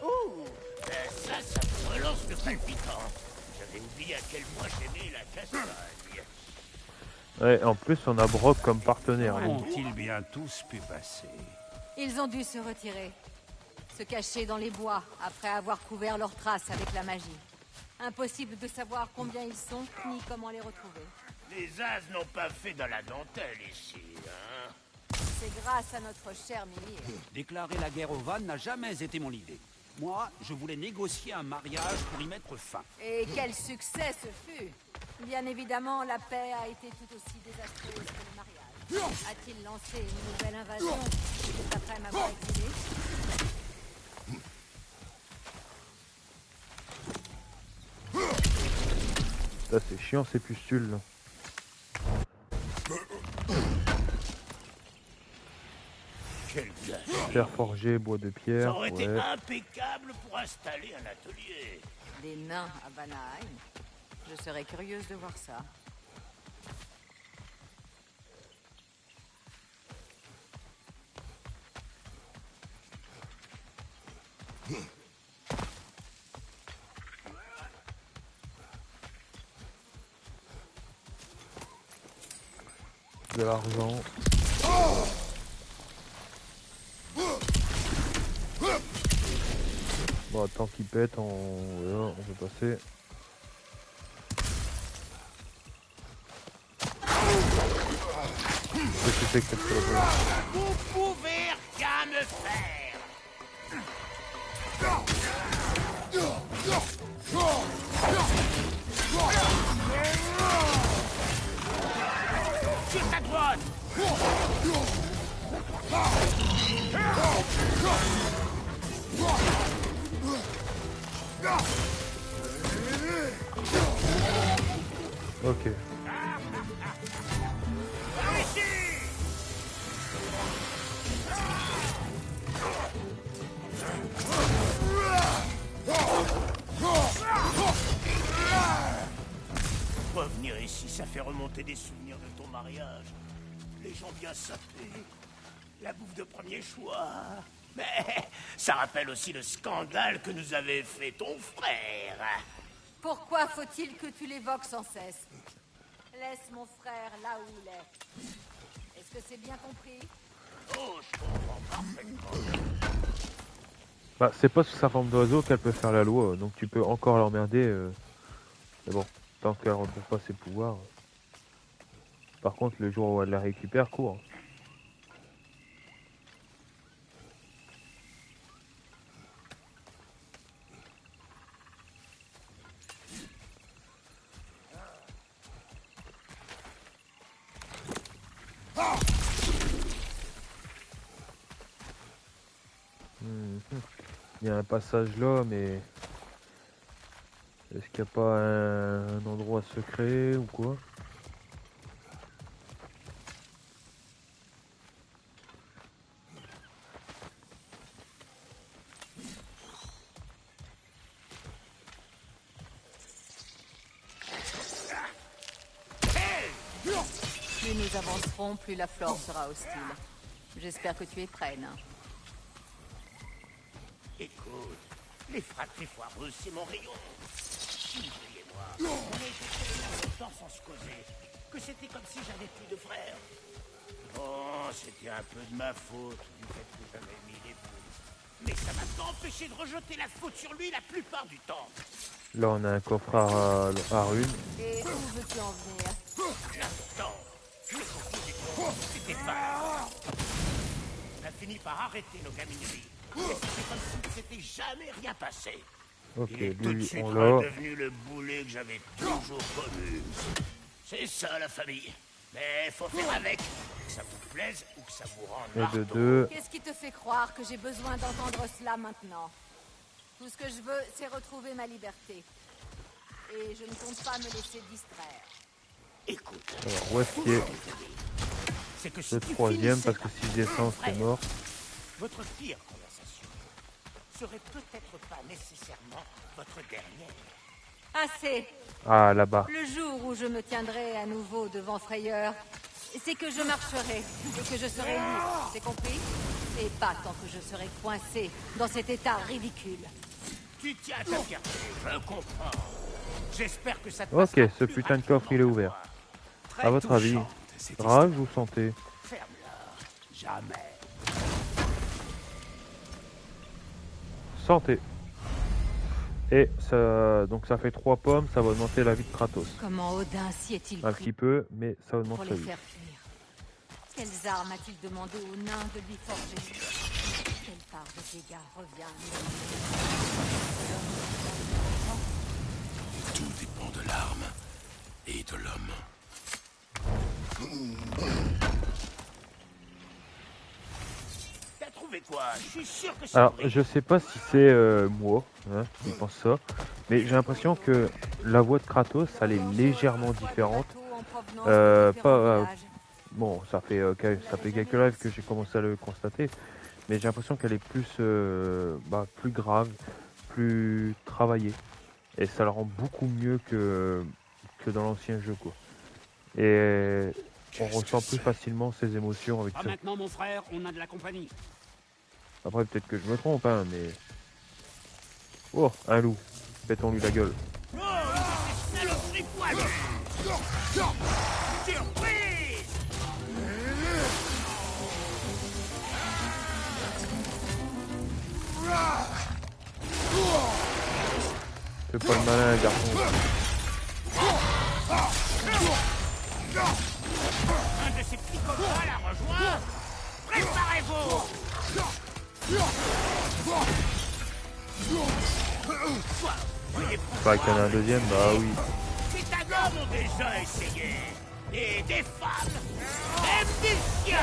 Ouh! Ça me relance le palpitant. J'avais oublié à quel point j'aimais la castagne. Ouais, en plus on a Brock comme partenaire. lui. Ont-ils bien tous pu passer? Ils ont dû se retirer. Se cacher dans les bois après avoir couvert leurs traces avec la magie. Impossible de savoir combien ils sont, ni comment les retrouver. Les as n'ont pas fait dans la dentelle ici, hein? C'est grâce à notre cher Mimir. Déclarer la guerre aux Vannes n'a jamais été mon idée. Moi, je voulais négocier un mariage pour y mettre fin. Et quel succès ce fut! Bien évidemment, la paix a été tout aussi désastreuse que le mariage. A-t-il lancé une nouvelle invasion juste après m'avoir exilé? Là c'est chiant ces pustules là. Quel gars! Fer forgé, bois de Ça pierre, aurait été ouais. impeccable pour installer un atelier. Des nains à Vanaheim? Je serais curieuse de voir ça. De l'argent. Bon, tant qu'il pète, voilà, on peut passer. Qu'est-ce que c'est que cette saloperie? Vous pouvez rien me faire! Sur ta droite! Ok. Par ici! Et si ça fait remonter des souvenirs de ton mariage, les gens bien sapés, la bouffe de premier choix. Mais ça rappelle aussi le scandale que nous avait fait ton frère. Pourquoi faut-il que tu l'évoques sans cesse? Laisse mon frère là où il est. Est-ce que c'est bien compris? Oh, je comprends parfaitement. Bah, c'est pas sous sa forme d'oiseau qu'elle peut faire la loi, donc tu peux encore l'emmerder. Mais bon, tant qu'elle retrouve pas ses pouvoirs. Par contre, le jour où elle la récupère, court. Il y a un passage là, mais est-ce qu'il n'y a pas un endroit secret ou quoi? Plus nous avancerons, plus la flore sera hostile. J'espère que tu es prête. Écoute, les frappes foireuses, c'est mon rayon. Sindri et moi, on a été tellement longtemps sans se causer que c'était comme si j'avais plus de frères. Bon, c'était un peu de ma faute du fait que j'avais mis les boules. Mais ça m'a pas empêché de rejeter la faute sur lui la plupart du temps. Là, on a un coffre à runes. Et où veux-tu en venir? L'instant, je me souviens du temps, c'était pas. On a fini par arrêter nos gamineries. Et c'était comme si c'était jamais rien passé. Ok, Il est tout de lui, suite on l'a. redevenu le boulet que j'avais toujours connu. C'est ça, la famille. Mais faut faire avec. Que ça vous plaise ou que ça vous rende Et de marteau. deux. Qu'est-ce qui te fait croire que j'ai besoin d'entendre cela maintenant? Tout ce que je veux, c'est retrouver ma liberté. Et je ne compte pas me laisser distraire. Écoute, Alors, où est-ce qu'il est c'est que si le tu troisième? finissais Parce que par si je descends, c'est mort. votre pire conversation serait peut-être pas nécessairement votre dernière. Assez. Ah, là-bas. Le jour où je me tiendrai à nouveau devant Frayeur, c'est que je marcherai et que je serai libre, c'est compris? Et pas tant que je serai coincé dans cet état ridicule. Tu tiens à ta fierté, je comprends. J'espère que ça te Ok, passera ce plus putain de coffre, il est rapidement ouvert. que moi. À votre avis, Touchante, cette rage ou santé? histoire. Ferme-la. Jamais. Santé. Et ça, donc ça fait 3 pommes, ça va augmenter la vie de Kratos. Comment Odin s'y est-il Un pris petit peu, mais ça pour augmente les sa vie. faire fuir? Quelles armes a-t-il demandé aux nains de lui forger? Quelle part de dégâts revient à Tout dépend de l'arme et de l'homme. T'as trouvé quoi? Je suis sûr que c'est Alors, vrai. je sais pas si c'est moi qui pense ça, mais j'ai l'impression que la voix de Kratos, elle est légèrement différente. Bon, ça fait quelques lives que j'ai commencé à le constater, mais j'ai l'impression qu'elle est plus grave, plus travaillée, et ça la rend beaucoup mieux que dans l'ancien jeu, quoi. Et on ressent plus facilement ses émotions avec Ah, ça. maintenant, mon frère, on a de la compagnie. Après, peut-être que je me trompe, hein, mais... Oh, un loup. Pétons-lui la gueule. Oh, ces saloperies poilues! Surprise! Fais pas le malin, garçon. Un de ces petits copains la rejoint! Préparez-vous! Pas qu'il y en a un deuxième, bah oui. Des tas d'hommes ont déjà essayé! Et des femmes! Même des chiens!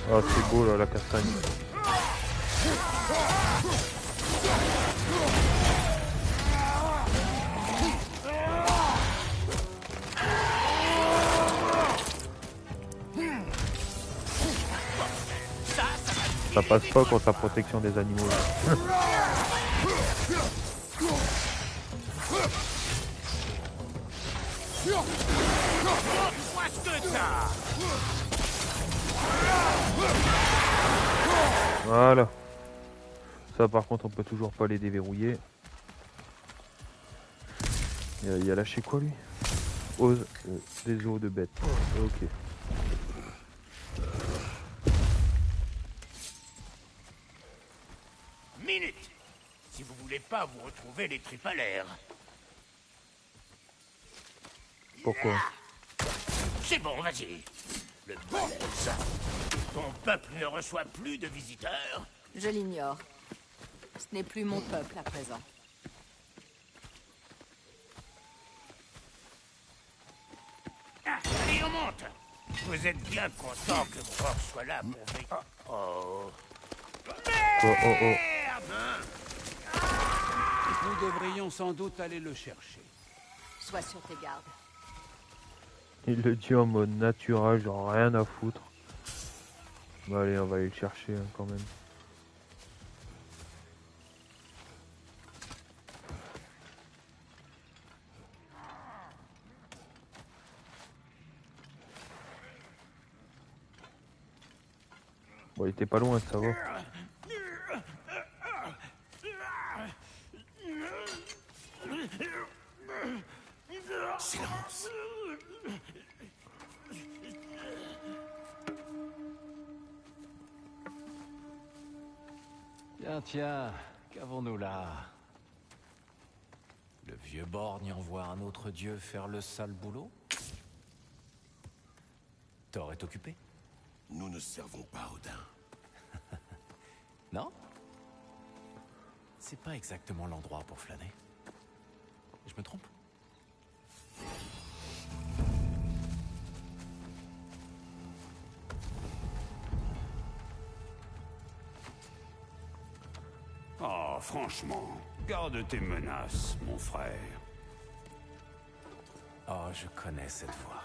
Oh, c'est beau là, la castagne. Ça va ça passe pas contre la protection des animaux. Voilà. Ça par contre on peut toujours pas les déverrouiller. Il a lâché quoi lui? Des os de bêtes. Ok. Minute. Si vous voulez pas vous retrouver les tripes à l'air. Pourquoi? C'est bon, vas-y. Le balèze. Ton peuple ne reçoit plus de visiteurs. Je l'ignore. Ce n'est plus mon peuple à présent. Ah, allez, on monte. Vous êtes bien content que Brok soit là pour veiller. Oh. Merde! Nous devrions sans doute aller le chercher. Sois sur tes gardes. Il le dit en mode naturel, genre rien à foutre. Bah allez, on va aller le chercher hein, quand même. Bon, il était pas loin, ça va. Silence. Tiens, qu'avons-nous là? Le vieux borgne envoie un autre dieu faire le sale boulot? Thor est occupé? Nous ne servons pas Odin. Non? C'est pas exactement l'endroit pour flâner. Je me trompe? Oh, franchement, garde tes menaces, mon frère. Oh, je connais cette voix.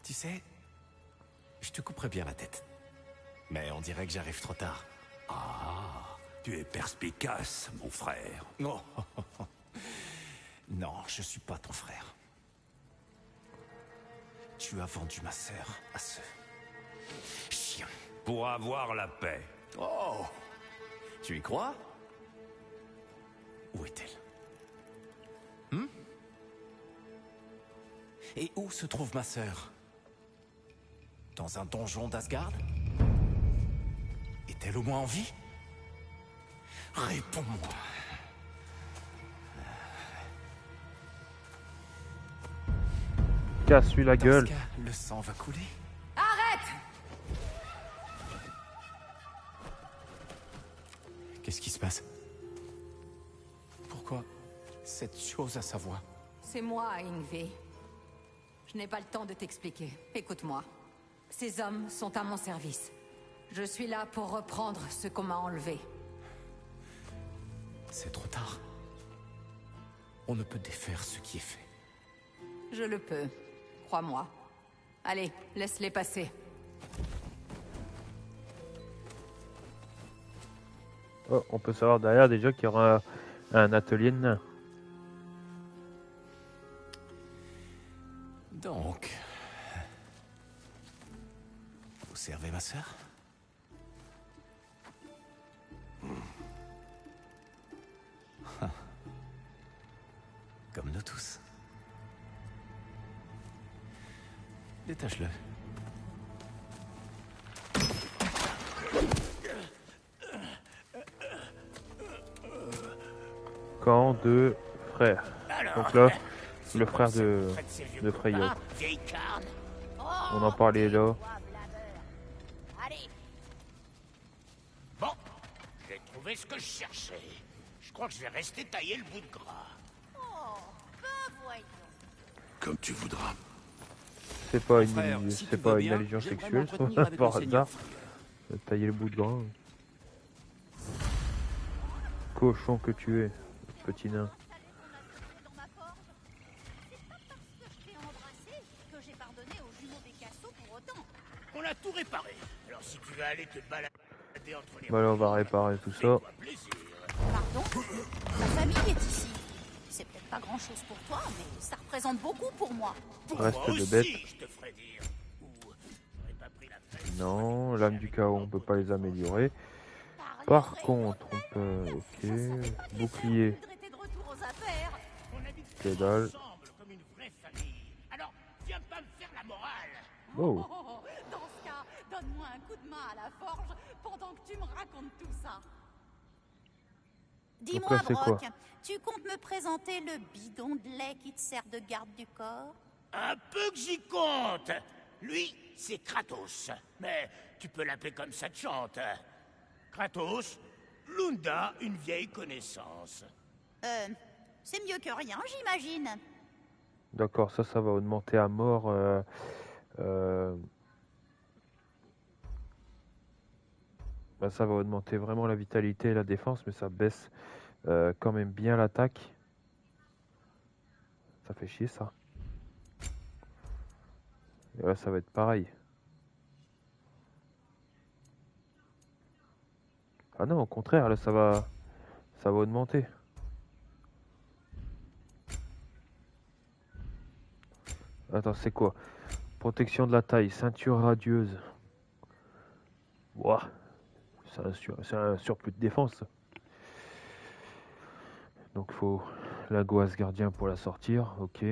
Tu sais, je te couperais bien la tête. Mais on dirait que j'arrive trop tard. Ah, tu es perspicace, mon frère. Non. Non, je suis pas ton frère. Tu as vendu ma sœur à ce chien. Pour avoir la paix. Oh! Tu y crois? Où est-elle? Et où se trouve ma sœur? Dans un donjon d'Asgard? Est-elle au moins en vie? Réponds-moi. Casse-lui la gueule. Dans ce cas, le sang va couler. Arrête! Qu'est-ce qui se passe? Pourquoi cette chose à sa voix? C'est moi, Ingvi. Je n'ai pas le temps de t'expliquer. Écoute-moi. Ces hommes sont à mon service. Je suis là pour reprendre ce qu'on m'a enlevé. C'est trop tard. On ne peut défaire ce qui est fait. Je le peux. Crois-moi. Allez, laisse-les passer. Oh, on peut savoir derrière déjà qu'il y aura un atelier de nains. Donc... Vous servez ma sœur? Comme nous tous. Détache-le. Camp de frères. Donc là, le frère de Freya. On en parlait là. Bon, j'ai trouvé ce que je cherchais. Je crois que je vais rester tailler le bout de gras. Comme tu voudras. C'est pas Frère, une, si c'est tu pas veux une bien, allégeance j'aimerais sexuelle, m'entretenir avec par le Seigneur hasard. Tailler le bout de gras. Cochon que tu es, petit nain. C'est pas parce que je t'ai embrassé que j'ai pardonné aux jumeaux des aller te balader entre les Bah là, on va réparer tout ça. Pardon? Ma famille est ici. C'est peut-être pas grand-chose pour toi, mais ça représente beaucoup pour moi. Reste de bêtes. je te ferai dire. Ou j'aurais pas pris la peine. Non, lame du chaos, on peut pas les améliorer. Par contre, on peut... Ok, bouclier. T'es de retour aux affaires. On habite Que dalle. ensemble comme une vraie famille. Alors, viens pas me faire la morale. Oh, Oh, dans ce cas, donne-moi un coup de main à la forge pendant que tu me racontes tout ça. Dis-moi, là, c'est quoi? Brock, tu comptes me présenter le bidon de lait qui te sert de garde du corps? Un peu que j'y compte. Lui, c'est Kratos. Mais tu peux l'appeler comme ça te chante. Kratos, Lunda, une vieille connaissance. C'est mieux que rien, j'imagine. d'accord, ça va augmenter à mort. Bah, ça va augmenter vraiment la vitalité et la défense, mais ça baisse quand même bien l'attaque. Ça fait chier ça. Et là, ça va être pareil. Ah non, au contraire, là, ça va augmenter. Attends, c'est quoi? Protection de la taille, ceinture radieuse. Ouah, c'est un surplus de défense. Donc faut lingot asgardien pour la sortir, ok.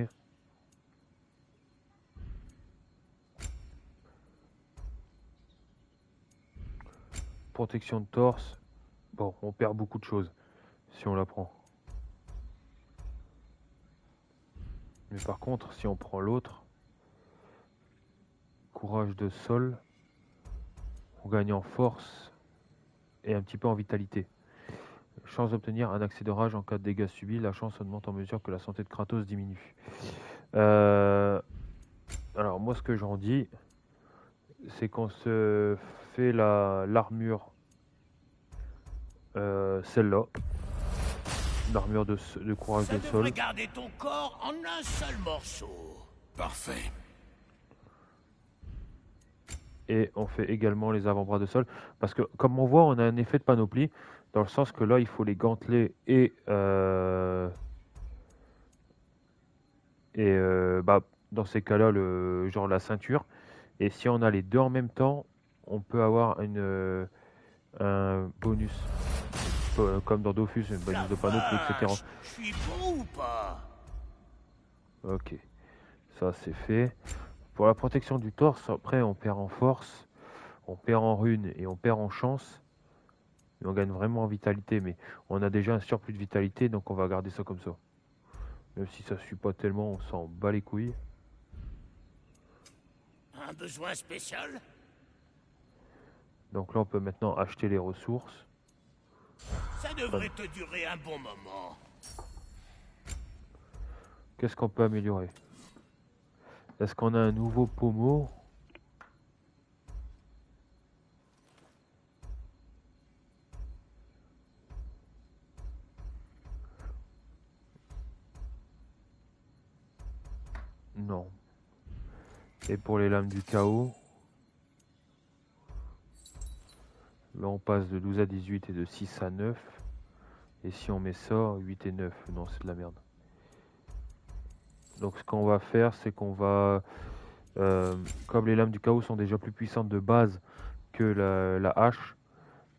Protection de torse. Bon, on perd beaucoup de choses si on la prend. Mais par contre, si on prend l'autre, courage de sol, on gagne en force et un petit peu en vitalité. Chance d'obtenir un accès de rage en cas de dégâts subis. La chance augmente en mesure que la santé de Kratos diminue. Alors moi ce que j'en dis, c'est qu'on se fait l'armure, celle-là, l'armure de courage Ça de sol. devrait garder ton corps en un seul morceau. Parfait. Et on fait également les avant-bras de sol. Parce que comme on voit, on a un effet de panoplie. Dans le sens que là, il faut les gantelets et bah, dans ces cas-là, genre la ceinture. Et si on a les deux en même temps, on peut avoir un bonus. Comme dans Dofus, un bonus de panoplie, etc. Je suis bon ou pas? Ok, ça c'est fait. Pour la protection du torse, après on perd en force, on perd en rune et on perd en chance. Et on gagne vraiment en vitalité, mais on a déjà un surplus de vitalité, donc on va garder ça comme ça. Même si ça suit pas tellement, on s'en bat les couilles. Un besoin spécial? Donc là on peut maintenant acheter les ressources. Ça devrait te durer un bon moment. Qu'est-ce qu'on peut améliorer? Est-ce qu'on a un nouveau pommeau? Non. Et pour les lames du chaos, là on passe de 12 à 18 et de 6 à 9. Et si on met ça, 8 et 9, non c'est de la merde. Donc ce qu'on va faire, c'est qu'on va, comme les lames du chaos sont déjà plus puissantes de base que la hache,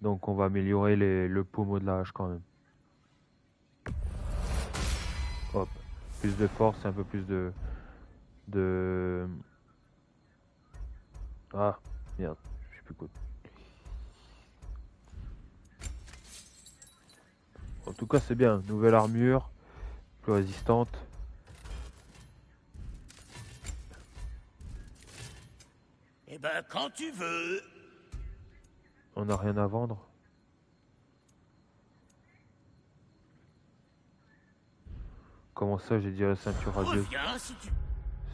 donc on va améliorer le pommeau de la hache quand même. Hop, plus de force, un peu plus de... Ah, merde, je sais plus quoi. En tout cas c'est bien, nouvelle armure, plus résistante. Eh ben, quand tu veux. On n'a rien à vendre. Comment ça, j'ai dit la ceinture radieuse? Reviens si tu...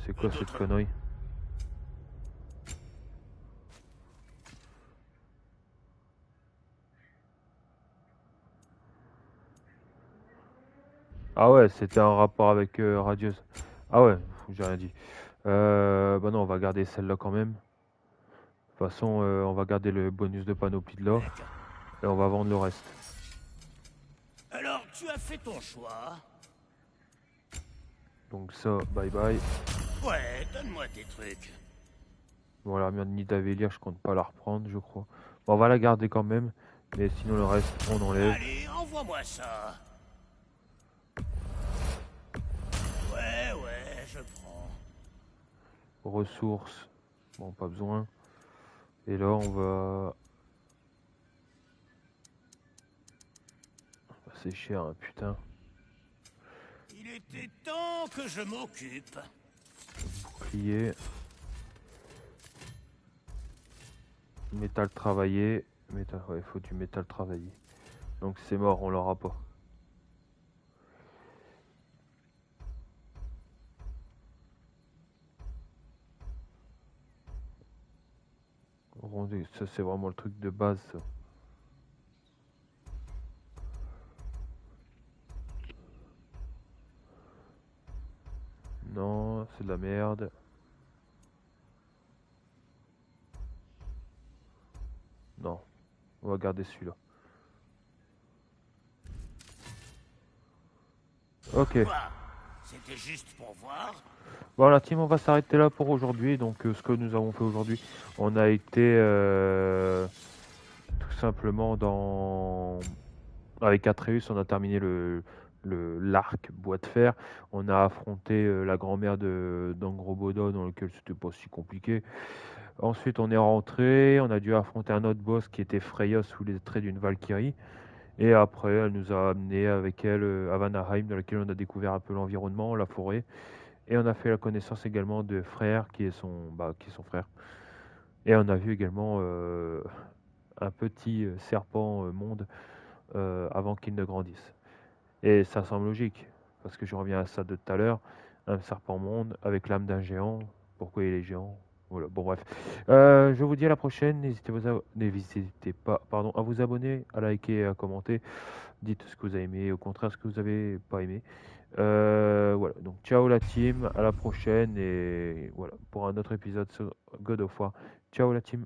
C'est quoi cette connerie? Ah ouais, c'était un rapport avec radieuse. Ah ouais, j'ai rien dit. Bah non, on va garder celle-là quand même. toute façon, on va garder le bonus de panoplie de l'or et on va vendre le reste. Alors, tu as fait ton choix. Donc ça, bye bye. Ouais, donne-moi tes trucs. Bon, l'armure de Nidavellir, je compte pas la reprendre, je crois. Bon, on va la garder quand même, mais sinon le reste, on enlève. Allez, envoie-moi ça. Ouais, je prends. Ressources, bon, pas besoin. Et là, on va c'est cher, hein, putain. Il était temps que je m'occupe. Bouclier. Métal travaillé. Métal, ouais, il faut du métal travaillé. Donc c'est mort, on l'aura pas. Ça c'est vraiment le truc de base, ça. Non, c'est de la merde. Non, on va garder celui-là. Ok. C'était juste pour voir. Bon la team, on va s'arrêter là pour aujourd'hui. Donc ce que nous avons fait aujourd'hui, on a été tout simplement dans... Avec Atreus, on a terminé l'arc bois de fer. On a affronté la grand-mère d'Angroboda, dans lequel c'était pas si compliqué. Ensuite, on est rentré, on a dû affronter un autre boss qui était Freya sous les traits d'une Valkyrie. Et après, elle nous a amené avec elle à Vanaheim, dans laquelle on a découvert un peu l'environnement, la forêt. Et on a fait la connaissance également de Frère, qui est son frère. Et on a vu également un petit serpent monde avant qu'il ne grandisse. Et ça semble logique, parce que je reviens à ça de tout à l'heure. Un serpent monde avec l'âme d'un géant. Pourquoi il est géant? Voilà, bon bref. Je vous dis à la prochaine. N'hésitez pas à vous abonner, à liker et à commenter. Dites ce que vous avez aimé, au contraire ce que vous avez pas aimé. Voilà, donc ciao la team, à la prochaine et voilà pour un autre épisode sur God of War. Ciao la team.